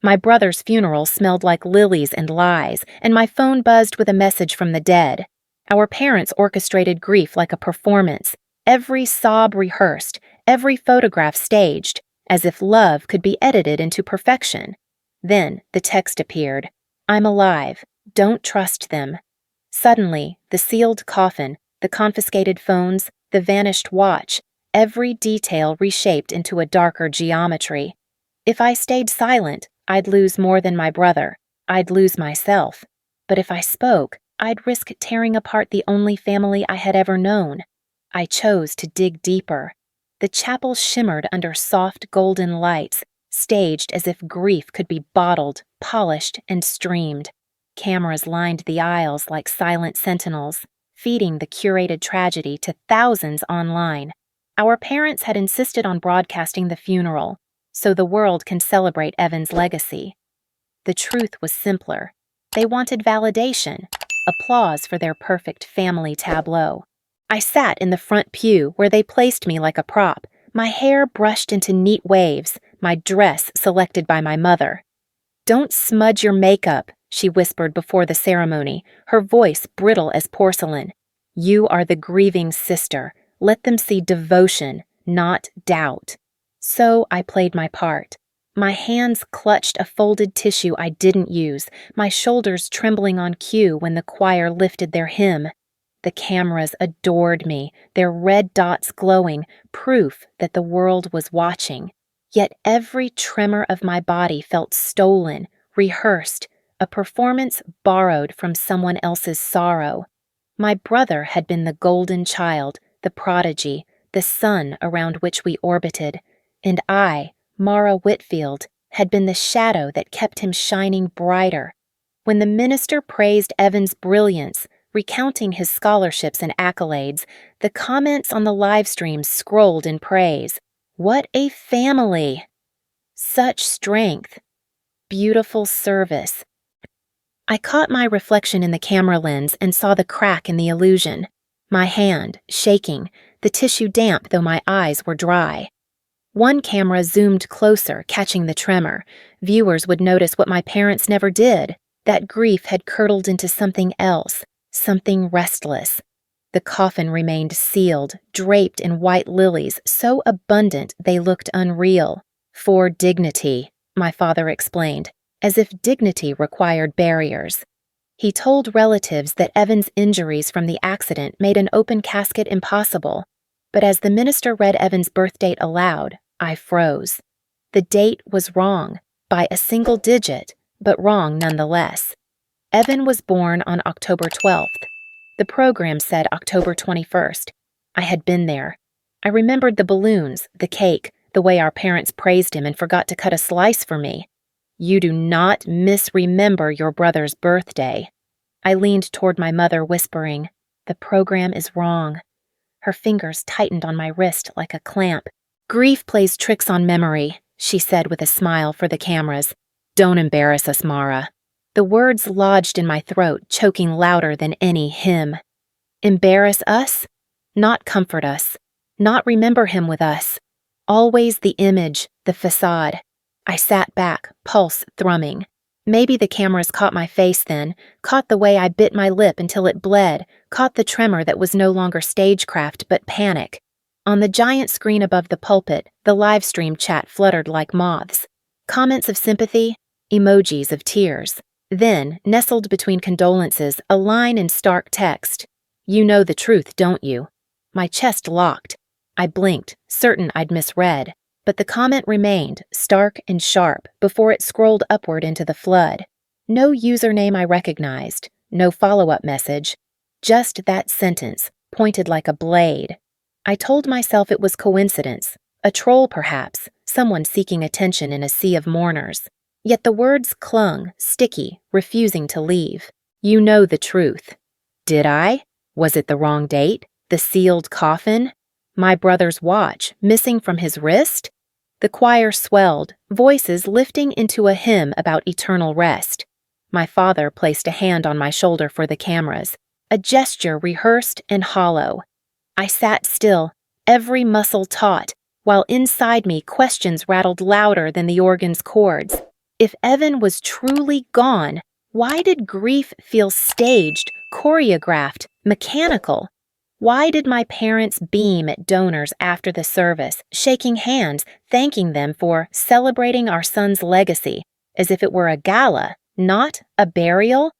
My brother's funeral smelled like lilies and lies, and my phone buzzed with a message from the dead. Our parents orchestrated grief like a performance, every sob rehearsed, every photograph staged, as if love could be edited into perfection. Then the text appeared, "I'm alive. Don't trust them." Suddenly, the sealed coffin, the confiscated phones, the vanished watch, every detail reshaped into a darker geometry. If I stayed silent, I'd lose more than my brother. I'd lose myself. But if I spoke, I'd risk tearing apart the only family I had ever known. I chose to dig deeper. The chapel shimmered under soft golden lights, staged as if grief could be bottled, polished, and streamed. Cameras lined the aisles like silent sentinels, feeding the curated tragedy to thousands online. Our parents had insisted on broadcasting the funeral, so the world can celebrate Evan's legacy. The truth was simpler. They wanted validation, applause for their perfect family tableau. I sat in the front pew where they placed me like a prop, my hair brushed into neat waves, my dress selected by my mother. "Don't smudge your makeup," she whispered before the ceremony, her voice brittle as porcelain. "You are the grieving sister. Let them see devotion, not doubt." So I played my part. My hands clutched a folded tissue I didn't use, my shoulders trembling on cue when the choir lifted their hymn. The cameras adored me, their red dots glowing, proof that the world was watching. Yet every tremor of my body felt stolen, rehearsed, a performance borrowed from someone else's sorrow. My brother had been the golden child, the prodigy, the sun around which we orbited, and I, Mara Whitfield, had been the shadow that kept him shining brighter. When the minister praised Evan's brilliance, recounting his scholarships and accolades, the comments on the live stream scrolled in praise. What a family! Such strength. Beautiful service. I caught my reflection in the camera lens and saw the crack in the illusion. My hand, shaking, the tissue damp though my eyes were dry. One camera zoomed closer, catching the tremor. Viewers would notice what my parents never did. That grief had curdled into something else, something restless. The coffin remained sealed, draped in white lilies, so abundant they looked unreal. "For dignity," my father explained, as if dignity required barriers. He told relatives that Evan's injuries from the accident made an open casket impossible. But as the minister read Evan's birth date aloud, I froze. The date was wrong, by a single digit, but wrong nonetheless. Evan was born on October 12th. The program said October 21st. I had been there. I remembered the balloons, the cake, the way our parents praised him and forgot to cut a slice for me. "You do not misremember your brother's birthday." I leaned toward my mother, whispering, "The program is wrong." Her fingers tightened on my wrist like a clamp. "Grief plays tricks on memory," she said with a smile for the cameras. "Don't embarrass us, Mara." The words lodged in my throat, choking louder than any hymn. Embarrass us? Not comfort us. Not remember him with us. Always the image, the facade. I sat back, pulse thrumming. Maybe the cameras caught my face then, caught the way I bit my lip until it bled, caught the tremor that was no longer stagecraft but panic. On the giant screen above the pulpit, the live stream chat fluttered like moths. Comments of sympathy, emojis of tears. Then, nestled between condolences, a line in stark text. "You know the truth, don't you?" My chest locked. I blinked, certain I'd misread, but the comment remained, stark and sharp, before it scrolled upward into the flood. No username I recognized, no follow-up message, just that sentence, pointed like a blade. I told myself it was coincidence, a troll perhaps, someone seeking attention in a sea of mourners. Yet the words clung, sticky, refusing to leave. "You know the truth." Did I? Was it the wrong date? The sealed coffin? My brother's watch, missing from his wrist? The choir swelled, voices lifting into a hymn about eternal rest. My father placed a hand on my shoulder for the cameras, a gesture rehearsed and hollow. I sat still, every muscle taut, while inside me questions rattled louder than the organ's chords. If Evan was truly gone, why did grief feel staged, choreographed, mechanical? Why did my parents beam at donors after the service, shaking hands, thanking them for celebrating our son's legacy, as if it were a gala, not a burial?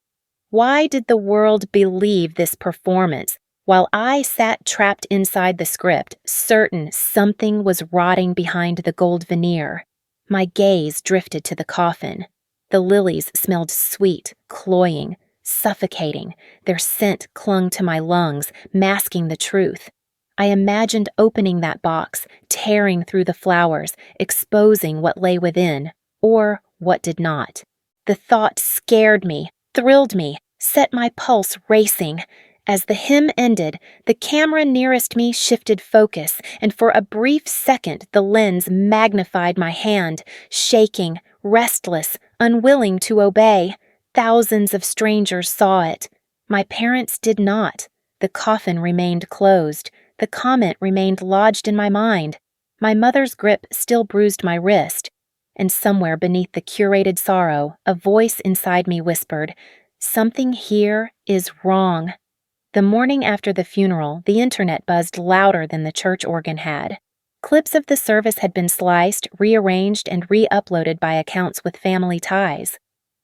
Why did the world believe this performance, while I sat trapped inside the script, certain something was rotting behind the gold veneer? My gaze drifted to the coffin. The lilies smelled sweet, cloying, suffocating. Their scent clung to my lungs, masking the truth. I imagined opening that box, tearing through the flowers, exposing what lay within, or what did not. The thought scared me, thrilled me, set my pulse racing. As the hymn ended, the camera nearest me shifted focus, and for a brief second the lens magnified my hand, shaking, restless, unwilling to obey. Thousands of strangers saw it. My parents did not. The coffin remained closed. The comment remained lodged in my mind. My mother's grip still bruised my wrist. And somewhere beneath the curated sorrow, a voice inside me whispered, "Something here is wrong." The morning after the funeral, the internet buzzed louder than the church organ had. Clips of the service had been sliced, rearranged, and re-uploaded by accounts with family ties.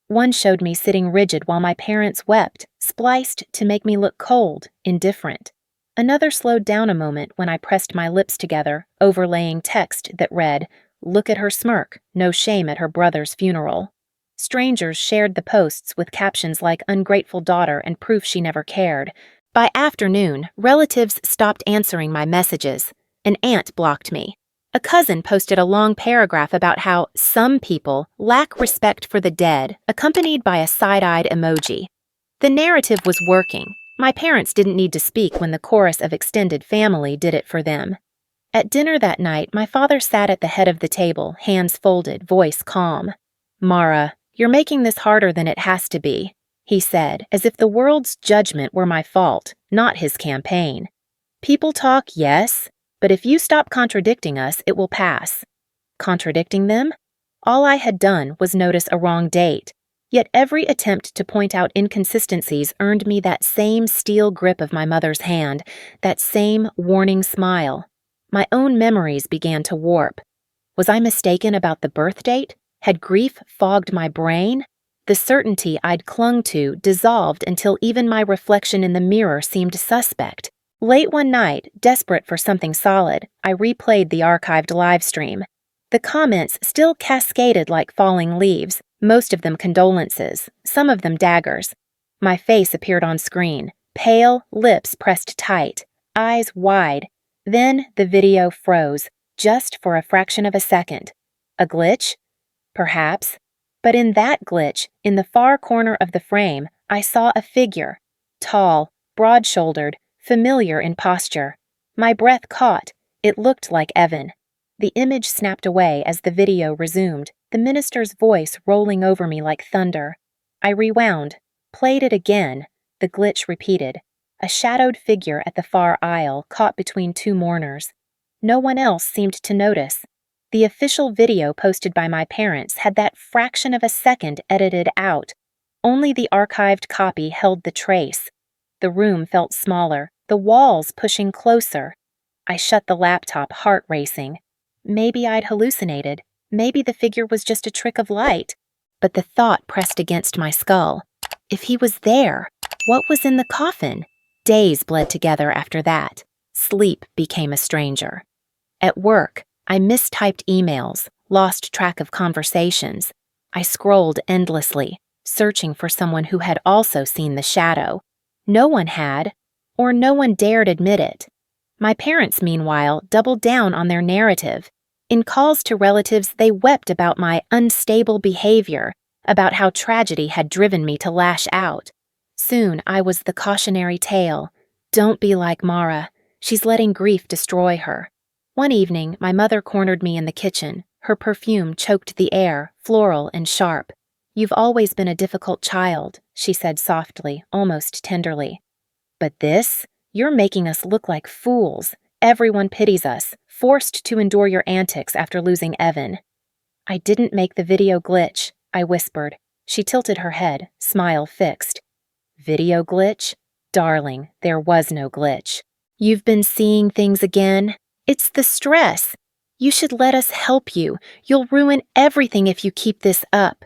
One showed me sitting rigid while my parents wept, spliced to make me look cold, indifferent. Another slowed down a moment when I pressed my lips together, overlaying text that read, "Look at her smirk, no shame at her brother's funeral." Strangers shared the posts with captions like "ungrateful daughter" and proof she never cared. By afternoon, relatives stopped answering my messages. An aunt blocked me. A cousin posted a long paragraph about how some people lack respect for the dead, accompanied by a side-eyed emoji. The narrative was working. My parents didn't need to speak when the chorus of extended family did it for them. At dinner that night, my father sat at the head of the table, hands folded, voice calm. "Mara, you're making this harder than it has to be," he said, as if the world's judgment were my fault, not his campaign. "People talk, yes, but if you stop contradicting us, it will pass." Contradicting them? All I had done was notice a wrong date, yet every attempt to point out inconsistencies earned me that same steel grip of my mother's hand, that same warning smile. My own memories began to warp. Was I mistaken about the birth date? Had grief fogged my brain? The certainty I'd clung to dissolved until even my reflection in the mirror seemed suspect. Late one night, desperate for something solid, I replayed the archived livestream. The comments still cascaded like falling leaves, most of them condolences, some of them daggers. My face appeared on screen, pale, lips pressed tight, eyes wide. Then the video froze, just for a fraction of a second. A glitch? Perhaps. But in that glitch, in the far corner of the frame, I saw a figure. Tall, broad-shouldered, familiar in posture. My breath caught. It looked like Evan. The image snapped away as the video resumed, the minister's voice rolling over me like thunder. I rewound, played it again. The glitch repeated. A shadowed figure at the far aisle, caught between two mourners. No one else seemed to notice. The official video posted by my parents had that fraction of a second edited out. Only the archived copy held the trace. The room felt smaller, the walls pushing closer. I shut the laptop, heart racing. Maybe I'd hallucinated. Maybe the figure was just a trick of light. But the thought pressed against my skull. If he was there, what was in the coffin? Days bled together after that. Sleep became a stranger. At work, I mistyped emails, lost track of conversations. I scrolled endlessly, searching for someone who had also seen the shadow. No one had, or no one dared admit it. My parents, meanwhile, doubled down on their narrative. In calls to relatives, they wept about my unstable behavior, about how tragedy had driven me to lash out. Soon I was the cautionary tale. Don't be like Mara. She's letting grief destroy her. One evening, my mother cornered me in the kitchen. Her perfume choked the air, floral and sharp. "You've always been a difficult child," she said softly, almost tenderly. "But this? You're making us look like fools. Everyone pities us, forced to endure your antics after losing Evan." I didn't make the video glitch. I whispered. She tilted her head, smile fixed. Video glitch? Darling, there was no glitch. You've been seeing things again? It's the stress. You should let us help you. You'll ruin everything if you keep this up.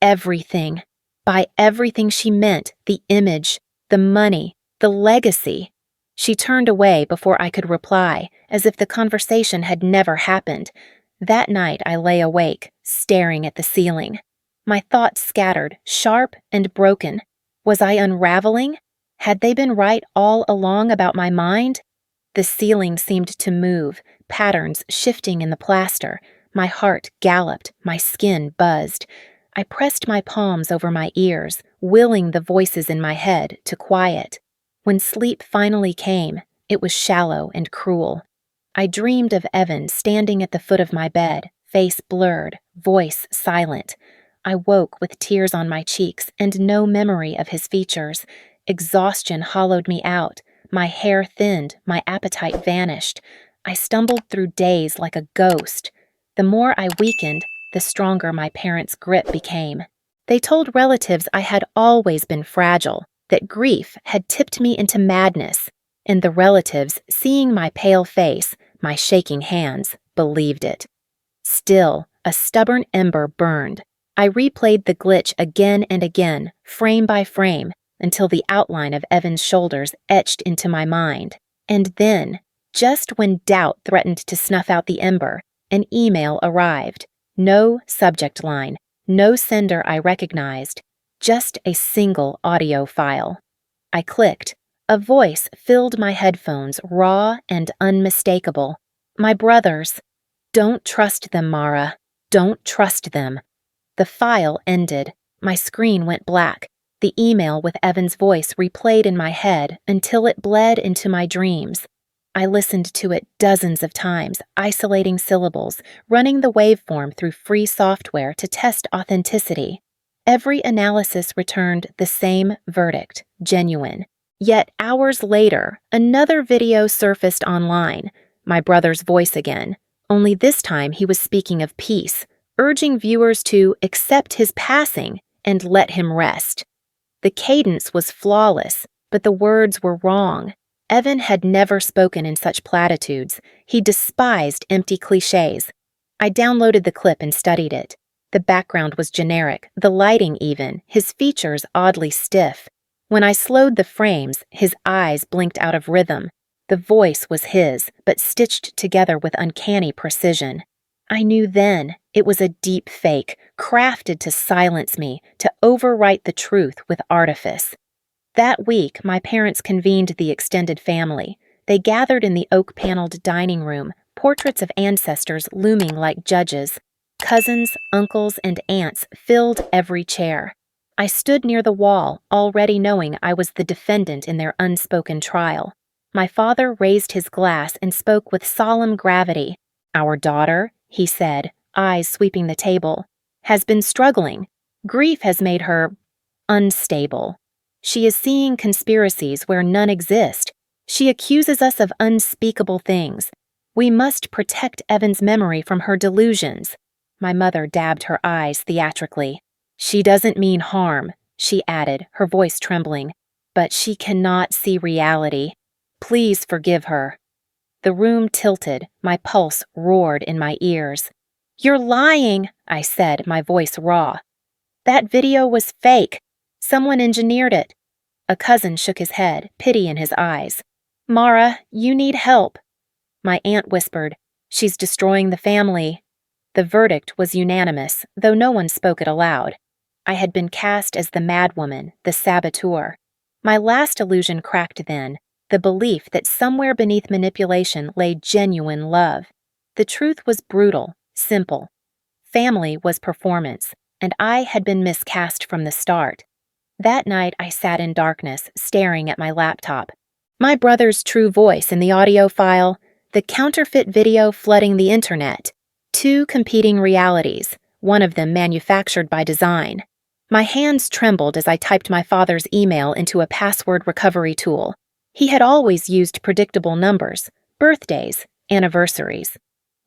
Everything. By everything she meant the image, the money, the legacy. She turned away before I could reply, as if the conversation had never happened. That night I lay awake, staring at the ceiling. My thoughts scattered, sharp and broken. Was I unraveling? Had they been right all along about my mind? The ceiling seemed to move, patterns shifting in the plaster. My heart galloped, my skin buzzed. I pressed my palms over my ears, willing the voices in my head to quiet. When sleep finally came, it was shallow and cruel. I dreamed of Evan standing at the foot of my bed, face blurred, voice silent. I woke with tears on my cheeks and no memory of his features. Exhaustion hollowed me out. My hair thinned, my appetite vanished. I stumbled through days like a ghost. The more I weakened, the stronger my parents' grip became. They told relatives I had always been fragile, that grief had tipped me into madness, and the relatives, seeing my pale face, my shaking hands, believed it. Still, a stubborn ember burned. I replayed the glitch again and again, frame by frame, until the outline of Evan's shoulders etched into my mind. And then, just when doubt threatened to snuff out the ember, an email arrived. No subject line, no sender I recognized, just a single audio file. I clicked. A voice filled my headphones, raw and unmistakable. My brothers. Don't trust them, Mara. Don't trust them. The file ended. My screen went black. The email with Evan's voice replayed in my head until it bled into my dreams. I listened to it dozens of times, isolating syllables, running the waveform through free software to test authenticity. Every analysis returned the same verdict, genuine. Yet hours later, another video surfaced online, my brother's voice again, only this time he was speaking of peace, urging viewers to accept his passing and let him rest. The cadence was flawless, but the words were wrong. Evan had never spoken in such platitudes. He despised empty cliches. I downloaded the clip and studied it. The background was generic, the lighting even, his features oddly stiff. When I slowed the frames, his eyes blinked out of rhythm. The voice was his, but stitched together with uncanny precision. I knew then it was a deep fake, crafted to silence me, to overwrite the truth with artifice. That week, my parents convened the extended family. They gathered in the oak-paneled dining room, portraits of ancestors looming like judges. Cousins, uncles, and aunts filled every chair. I stood near the wall, already knowing I was the defendant in their unspoken trial. My father raised his glass and spoke with solemn gravity. "Our daughter," he said, eyes sweeping the table, "has been struggling. Grief has made her unstable. She is seeing conspiracies where none exist. She accuses us of unspeakable things. We must protect Evan's memory from her delusions." My mother dabbed her eyes theatrically. "She doesn't mean harm," she added, her voice trembling. "But she cannot see reality. Please forgive her." The room tilted, my pulse roared in my ears. "You're lying," I said, my voice raw. "That video was fake. Someone engineered it." A cousin shook his head, pity in his eyes. "Mara, you need help." My aunt whispered, "She's destroying the family." The verdict was unanimous, though no one spoke it aloud. I had been cast as the madwoman, the saboteur. My last illusion cracked then, the belief that somewhere beneath manipulation lay genuine love. The truth was brutal, simple. Family was performance, and I had been miscast from the start. That night I sat in darkness, staring at my laptop. My brother's true voice in the audio file, the counterfeit video flooding the internet. Two competing realities, one of them manufactured by design. My hands trembled as I typed my father's email into a password recovery tool. He had always used predictable numbers, birthdays, anniversaries.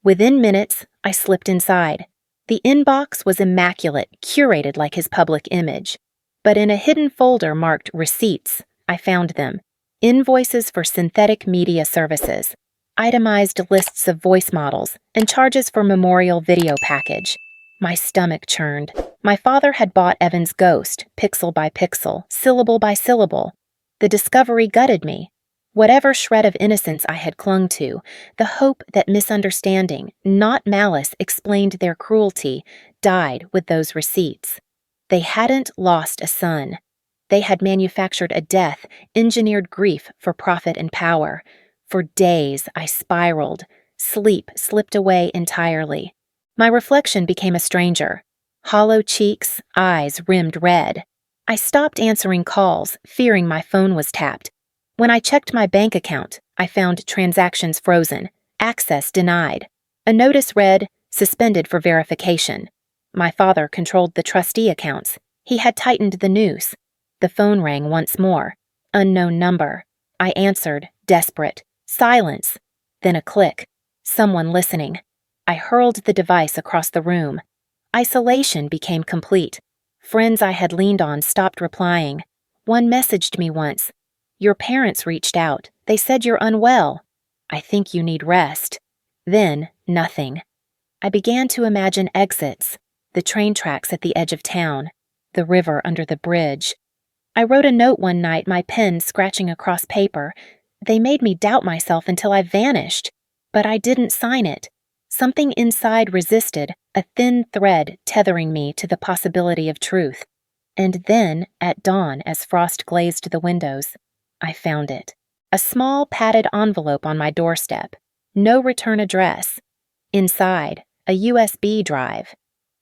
Within minutes, I slipped inside. The inbox was immaculate, curated like his public image. But in a hidden folder marked Receipts, I found them. Invoices for synthetic media services, itemized lists of voice models, and charges for memorial video package. My stomach churned. My father had bought Evan's ghost, pixel by pixel, syllable by syllable. The discovery gutted me. Whatever shred of innocence I had clung to, the hope that misunderstanding, not malice, explained their cruelty, died with those receipts. They hadn't lost a son. They had manufactured a death, engineered grief for profit and power. For days I spiraled. Sleep slipped away entirely. My reflection became a stranger. Hollow cheeks, eyes rimmed red. I stopped answering calls, fearing my phone was tapped. When I checked my bank account, I found transactions frozen, access denied. A notice read, suspended for verification. My father controlled the trustee accounts. He had tightened the noose. The phone rang once more. Unknown number. I answered, desperate. Silence. Then a click. Someone listening. I hurled the device across the room. Isolation became complete. Friends I had leaned on stopped replying. One messaged me once. Your parents reached out. They said you're unwell. I think you need rest. Then, nothing. I began to imagine exits. The train tracks at the edge of town. The river under the bridge. I wrote a note one night, my pen scratching across paper. They made me doubt myself until I vanished. But I didn't sign it. Something inside resisted, a thin thread tethering me to the possibility of truth. And then, at dawn, as frost glazed the windows, I found it. A small padded envelope on my doorstep. No return address. Inside, a USB drive.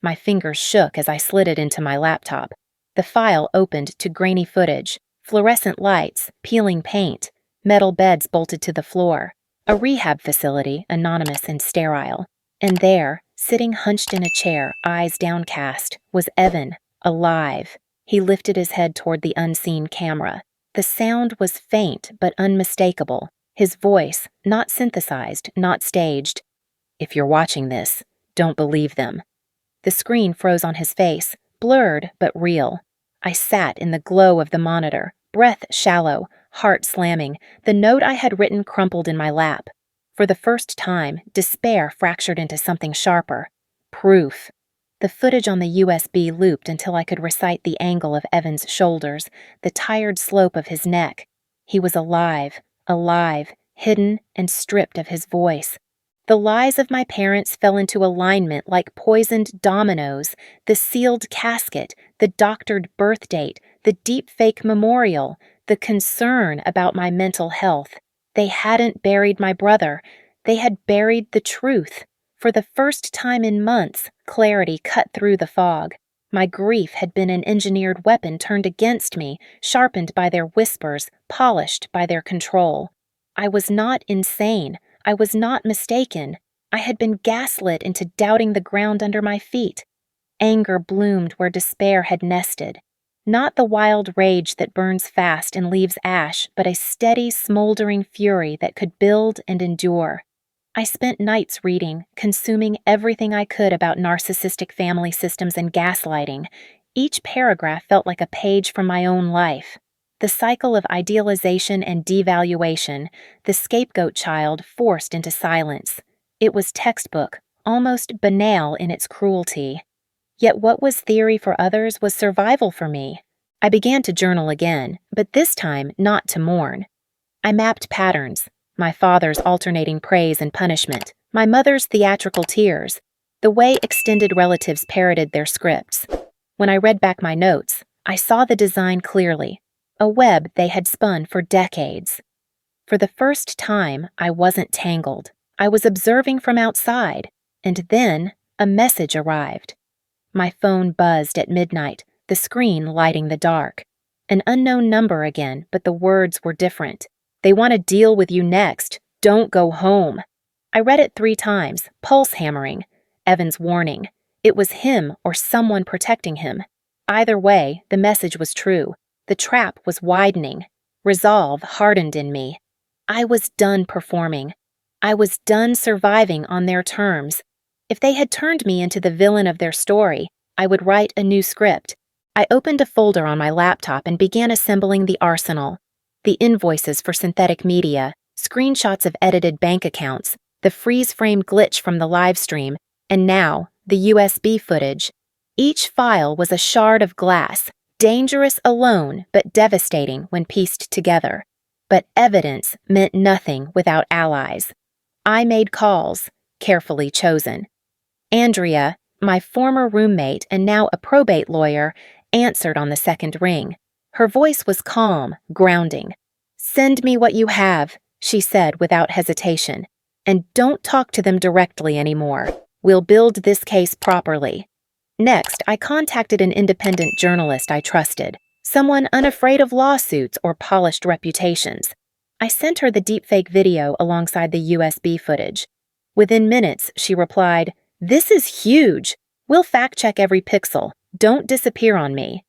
My fingers shook as I slid it into my laptop. The file opened to grainy footage, fluorescent lights, peeling paint, metal beds bolted to the floor, a rehab facility, anonymous and sterile. And there, sitting hunched in a chair, eyes downcast, was Evan, alive. He lifted his head toward the unseen camera. The sound was faint but unmistakable. His voice, not synthesized, not staged. If you're watching this, don't believe them. The screen froze on his face, blurred but real. I sat in the glow of the monitor, breath shallow, heart slamming, the note I had written crumpled in my lap. For the first time, despair fractured into something sharper. Proof. The footage on the USB looped until I could recite the angle of Evan's shoulders, the tired slope of his neck. He was alive, hidden and stripped of his voice. The lies of my parents fell into alignment like poisoned dominoes, the sealed casket, the doctored birth date, the deepfake memorial, the concern about my mental health. They hadn't buried my brother. They had buried the truth. For the first time in months, clarity cut through the fog. My grief had been an engineered weapon turned against me, sharpened by their whispers, polished by their control. I was not insane. I was not mistaken. I had been gaslit into doubting the ground under my feet. Anger bloomed where despair had nested. Not the wild rage that burns fast and leaves ash, but a steady, smoldering fury that could build and endure. I spent nights reading, consuming everything I could about narcissistic family systems and gaslighting. Each paragraph felt like a page from my own life. The cycle of idealization and devaluation, the scapegoat child forced into silence. It was textbook, almost banal in its cruelty. Yet what was theory for others was survival for me. I began to journal again, but this time not to mourn. I mapped patterns. My father's alternating praise and punishment, my mother's theatrical tears, the way extended relatives parroted their scripts. When I read back my notes, I saw the design clearly, a web they had spun for decades. For the first time, I wasn't tangled. I was observing from outside, and then a message arrived. My phone buzzed at midnight, the screen lighting the dark. An unknown number again, but the words were different. They want to deal with you next. Don't go home. I read it 3 times, pulse hammering. Evan's warning. It was him or someone protecting him. Either way, the message was true. The trap was widening. Resolve hardened in me. I was done performing. I was done surviving on their terms. If they had turned me into the villain of their story, I would write a new script. I opened a folder on my laptop and began assembling the arsenal. The invoices for synthetic media, screenshots of edited bank accounts, the freeze-frame glitch from the live stream, and now, the USB footage. Each file was a shard of glass, dangerous alone but devastating when pieced together. But evidence meant nothing without allies. I made calls, carefully chosen. Andrea, my former roommate and now a probate lawyer, answered on the second ring. Her voice was calm, grounding. "Send me what you have," she said without hesitation. "And don't talk to them directly anymore. We'll build this case properly." Next, I contacted an independent journalist I trusted, someone unafraid of lawsuits or polished reputations. I sent her the deepfake video alongside the USB footage. Within minutes, she replied, "This is huge. We'll fact-check every pixel. Don't disappear on me."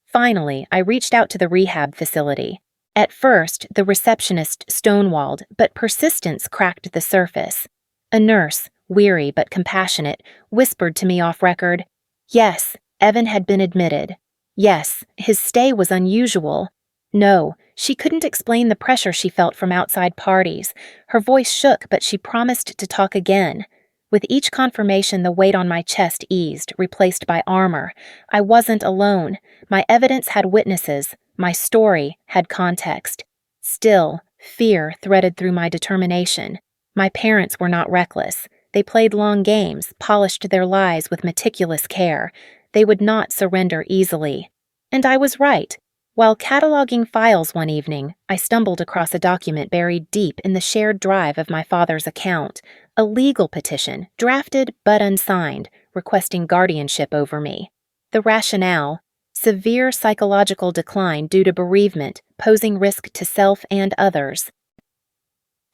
Finally, I reached out to the rehab facility. At first, the receptionist stonewalled, but persistence cracked the surface. A nurse, weary but compassionate, whispered to me off record, "Yes, Evan had been admitted. Yes, his stay was unusual." No, she couldn't explain the pressure she felt from outside parties. Her voice shook, but she promised to talk again. With each confirmation, the weight on my chest eased, replaced by armor. I wasn't alone. My evidence had witnesses. My story had context. Still, fear threaded through my determination. My parents were not reckless. They played long games, polished their lies with meticulous care. They would not surrender easily. And I was right. While cataloging files one evening, I stumbled across a document buried deep in the shared drive of my father's account, a legal petition, drafted but unsigned, requesting guardianship over me. The rationale: severe psychological decline due to bereavement, posing risk to self and others.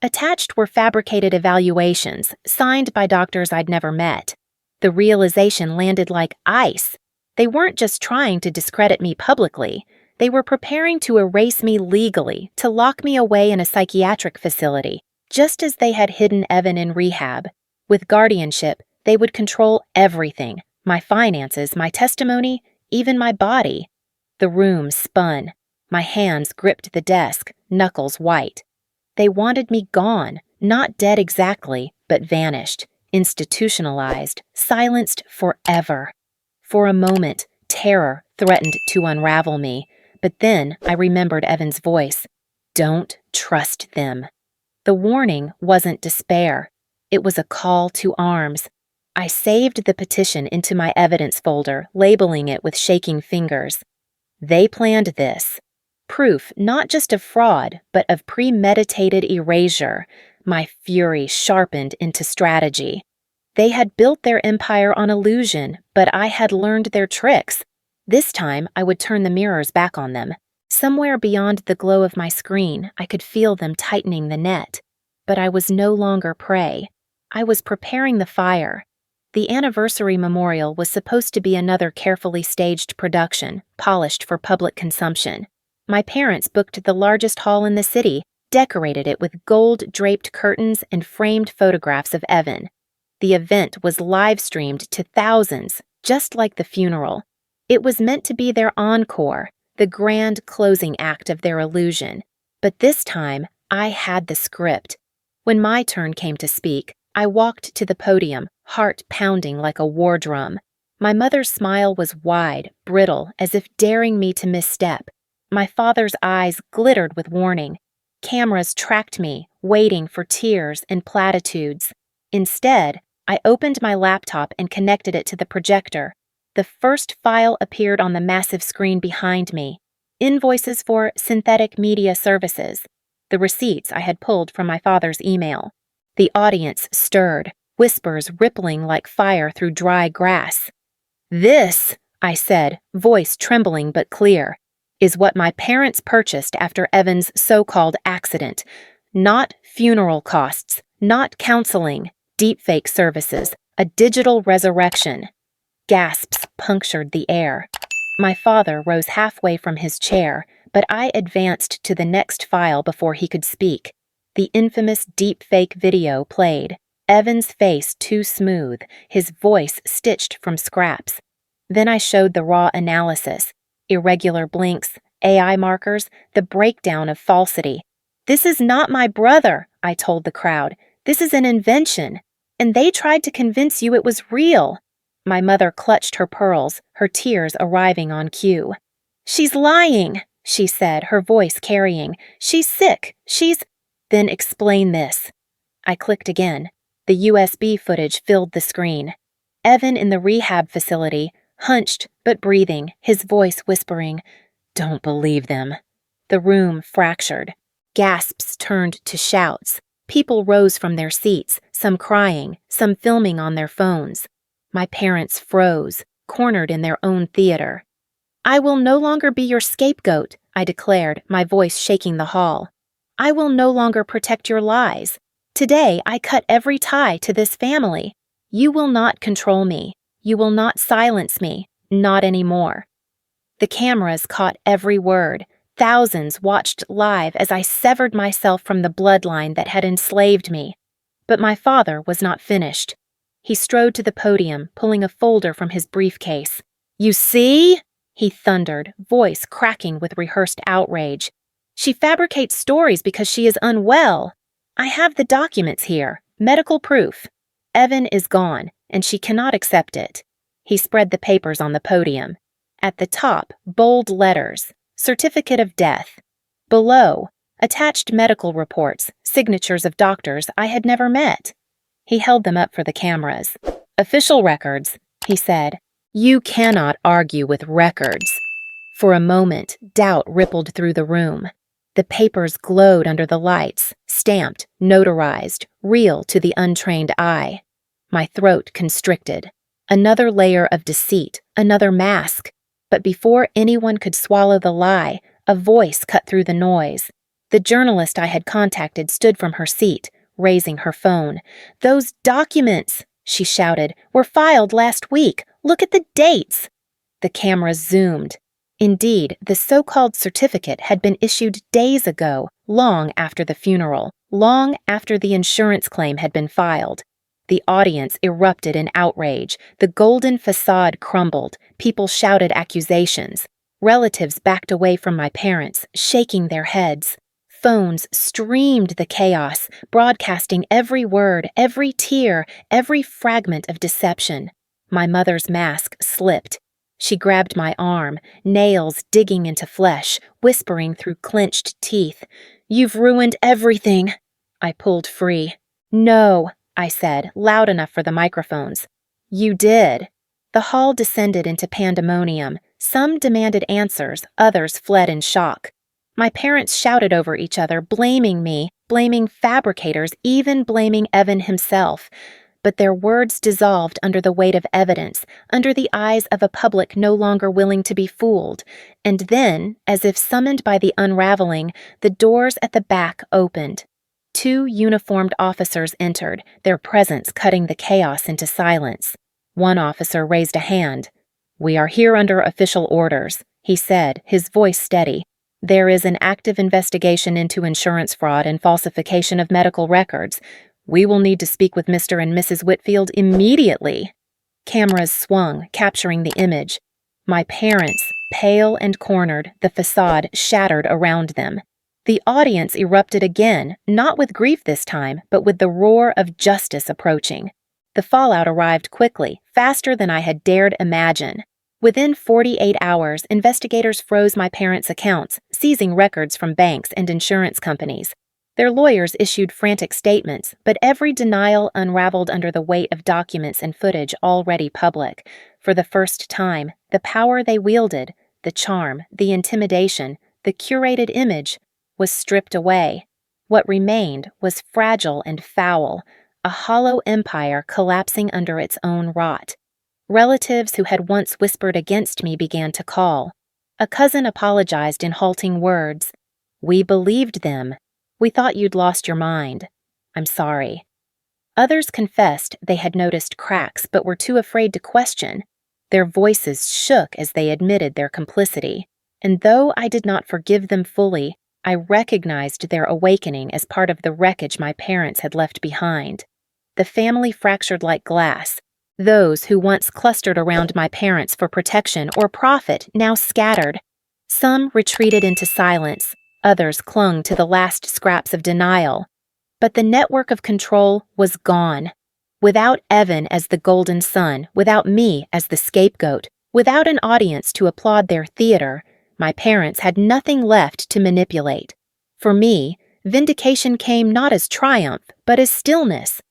Attached were fabricated evaluations, signed by doctors I'd never met. The realization landed like ice. They weren't just trying to discredit me publicly. They were preparing to erase me legally, to lock me away in a psychiatric facility, just as they had hidden Evan in rehab. With guardianship, they would control everything: my finances, my testimony, even my body. The room spun. My hands gripped the desk, knuckles white. They wanted me gone, not dead exactly, but vanished, institutionalized, silenced forever. For a moment, terror threatened to unravel me, but then I remembered Evan's voice. Don't trust them. The warning wasn't despair. It was a call to arms. I saved the petition into my evidence folder, labeling it with shaking fingers. They planned this. Proof not just of fraud, but of premeditated erasure. My fury sharpened into strategy. They had built their empire on illusion, but I had learned their tricks. This time, I would turn the mirrors back on them. Somewhere beyond the glow of my screen, I could feel them tightening the net. But I was no longer prey. I was preparing the fire. The anniversary memorial was supposed to be another carefully staged production, polished for public consumption. My parents booked the largest hall in the city, decorated it with gold-draped curtains and framed photographs of Evan. The event was live-streamed to thousands, just like the funeral. It was meant to be their encore, the grand closing act of their illusion. But this time, I had the script. When my turn came to speak, I walked to the podium, heart pounding like a war drum. My mother's smile was wide, brittle, as if daring me to misstep. My father's eyes glittered with warning. Cameras tracked me, waiting for tears and platitudes. Instead, I opened my laptop and connected it to the projector. The first file appeared on the massive screen behind me. Invoices for synthetic media services. The receipts I had pulled from my father's email. The audience stirred, whispers rippling like fire through dry grass. "This," I said, voice trembling but clear, "is what my parents purchased after Evan's so-called accident. Not funeral costs, not counseling, deepfake services, a digital resurrection." Gasps punctured the air. My father rose halfway from his chair, but I advanced to the next file before he could speak. The infamous deepfake video played. Evan's face too smooth, his voice stitched from scraps. Then I showed the raw analysis, irregular blinks, AI markers, the breakdown of falsity. "This is not my brother," I told the crowd. "This is an invention. And they tried to convince you it was real." My mother clutched her pearls, her tears arriving on cue. "She's lying," she said, her voice carrying. "She's sick. Then explain this." I clicked again. The USB footage filled the screen. Evan in the rehab facility, hunched but breathing, his voice whispering, "Don't believe them." The room fractured. Gasps turned to shouts. People rose from their seats, some crying, some filming on their phones. My parents froze, cornered in their own theater. "I will no longer be your scapegoat," I declared, my voice shaking the hall. "I will no longer protect your lies. Today, I cut every tie to this family. You will not control me. You will not silence me. Not anymore." The cameras caught every word. Thousands watched live as I severed myself from the bloodline that had enslaved me. But my father was not finished. He strode to the podium, pulling a folder from his briefcase. "You see?" he thundered, voice cracking with rehearsed outrage. "She fabricates stories because she is unwell. I have the documents here, medical proof. Evan is gone, and she cannot accept it." He spread the papers on the podium. At the top, bold letters, "Certificate of Death." Below, attached medical reports, signatures of doctors I had never met. He held them up for the cameras. "Official records," he said. "You cannot argue with records." For a moment, doubt rippled through the room. The papers glowed under the lights, stamped, notarized, real to the untrained eye. My throat constricted. Another layer of deceit, another mask. But before anyone could swallow the lie, a voice cut through the noise. The journalist I had contacted stood from her seat, raising her phone. "Those documents," she shouted, "were filed last week. Look at the dates." The camera zoomed. Indeed, the so-called certificate had been issued days ago, long after the funeral, long after the insurance claim had been filed. The audience erupted in outrage. The golden facade crumbled. People shouted accusations. Relatives backed away from my parents, shaking their heads. Phones streamed the chaos, broadcasting every word, every tear, every fragment of deception. My mother's mask slipped. She grabbed my arm, nails digging into flesh, whispering through clenched teeth, "You've ruined everything." I pulled free. "No," I said, loud enough for the microphones. "You did." The hall descended into pandemonium. Some demanded answers, others fled in shock. My parents shouted over each other, blaming me, blaming fabricators, even blaming Evan himself. But their words dissolved under the weight of evidence, under the eyes of a public no longer willing to be fooled. And then, as if summoned by the unraveling, the doors at the back opened. 2 uniformed officers entered, their presence cutting the chaos into silence. One officer raised a hand. "We are here under official orders," he said, his voice steady. "There is an active investigation into insurance fraud and falsification of medical records. We will need to speak with Mr. and Mrs. Whitfield immediately." Cameras swung, capturing the image. My parents, pale and cornered, the facade shattered around them. The audience erupted again, not with grief this time, but with the roar of justice approaching. The fallout arrived quickly, faster than I had dared imagine. Within 48 hours, investigators froze my parents' accounts, seizing records from banks and insurance companies. Their lawyers issued frantic statements, but every denial unraveled under the weight of documents and footage already public. For the first time, the power they wielded, the charm, the intimidation, the curated image, was stripped away. What remained was fragile and foul, a hollow empire collapsing under its own rot. Relatives who had once whispered against me began to call. A cousin apologized in halting words. "We believed them. We thought you'd lost your mind. I'm sorry." Others confessed they had noticed cracks but were too afraid to question. Their voices shook as they admitted their complicity. And though I did not forgive them fully, I recognized their awakening as part of the wreckage my parents had left behind. The family fractured like glass. Those who once clustered around my parents for protection or profit now scattered. Some retreated into silence, others clung to the last scraps of denial. But the network of control was gone. Without Evan as the golden son, without me as the scapegoat, without an audience to applaud their theater, my parents had nothing left to manipulate. For me, vindication came not as triumph, but as stillness.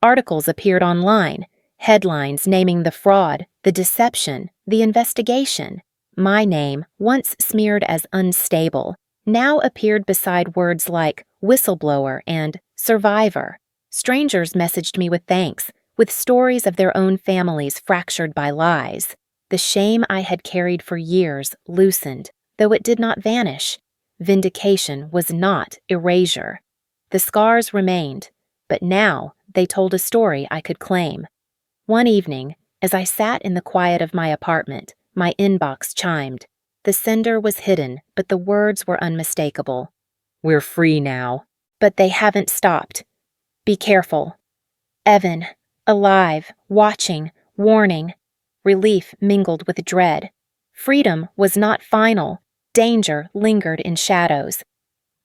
Articles appeared online, headlines naming the fraud, the deception, the investigation. My name, once smeared as unstable, now appeared beside words like whistleblower and survivor. Strangers messaged me with thanks, with stories of their own families fractured by lies. The shame I had carried for years loosened, though it did not vanish. Vindication was not erasure. The scars remained, but now they told a story I could claim. One evening, as I sat in the quiet of my apartment, my inbox chimed. The sender was hidden, but the words were unmistakable. "We're free now." But they haven't stopped. Be careful. Evan, alive, watching, warning. Relief mingled with dread. Freedom was not final. Danger lingered in shadows.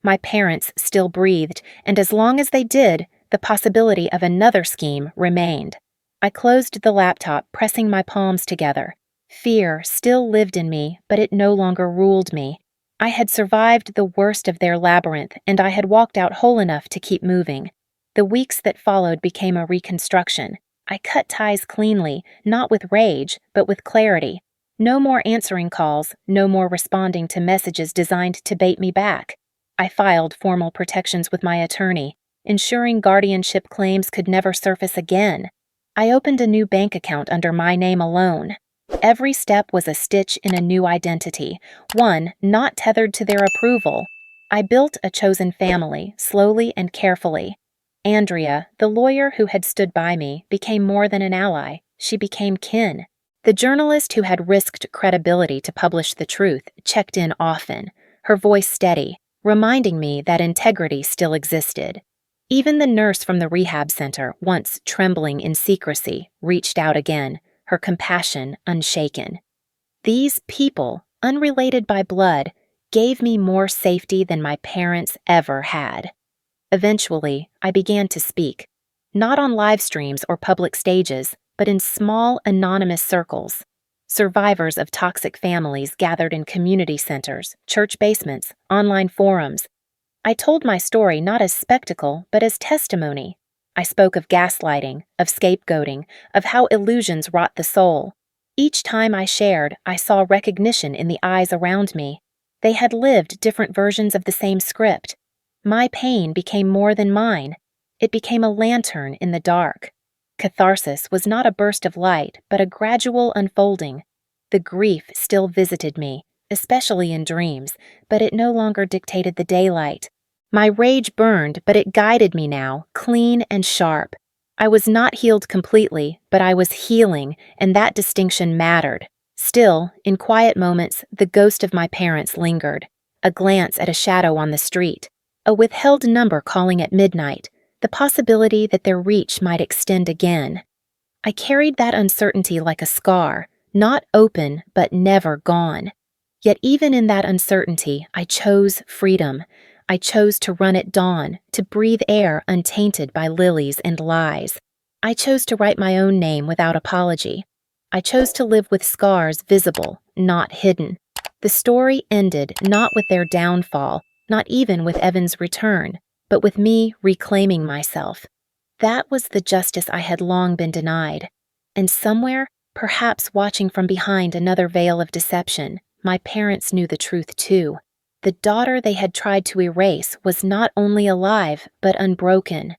My parents still breathed, and as long as they did, the possibility of another scheme remained. I closed the laptop, pressing my palms together. Fear still lived in me, but it no longer ruled me. I had survived the worst of their labyrinth, and I had walked out whole enough to keep moving. The weeks that followed became a reconstruction. I cut ties cleanly, not with rage, but with clarity. No more answering calls, no more responding to messages designed to bait me back. I filed formal protections with my attorney, ensuring guardianship claims could never surface again. I opened a new bank account under my name alone. Every step was a stitch in a new identity, one not tethered to their approval. I built a chosen family, slowly and carefully. Andrea, the lawyer who had stood by me, became more than an ally. She became kin. The journalist who had risked credibility to publish the truth checked in often, her voice steady, reminding me that integrity still existed. Even the nurse from the rehab center, once trembling in secrecy, reached out again, her compassion unshaken. These people, unrelated by blood, gave me more safety than my parents ever had. Eventually, I began to speak, not on live streams or public stages, but in small, anonymous circles. Survivors of toxic families gathered in community centers, church basements, online forums. I told my story not as spectacle, but as testimony. I spoke of gaslighting, of scapegoating, of how illusions rot the soul. Each time I shared, I saw recognition in the eyes around me. They had lived different versions of the same script. My pain became more than mine. It became a lantern in the dark. Catharsis was not a burst of light, but a gradual unfolding. The grief still visited me, especially in dreams, but it no longer dictated the daylight. My rage burned, but it guided me now, clean and sharp. I was not healed completely, but I was healing, and that distinction mattered. Still, in quiet moments, the ghost of my parents lingered. A glance at a shadow on the street, a withheld number calling at midnight, the possibility that their reach might extend again. I carried that uncertainty like a scar, not open, but never gone. Yet even in that uncertainty, I chose freedom. I chose to run at dawn, to breathe air untainted by lilies and lies. I chose to write my own name without apology. I chose to live with scars visible, not hidden. The story ended not with their downfall, not even with Evan's return, but with me reclaiming myself. That was the justice I had long been denied. And somewhere, perhaps watching from behind another veil of deception, my parents knew the truth too. The daughter they had tried to erase was not only alive, but unbroken.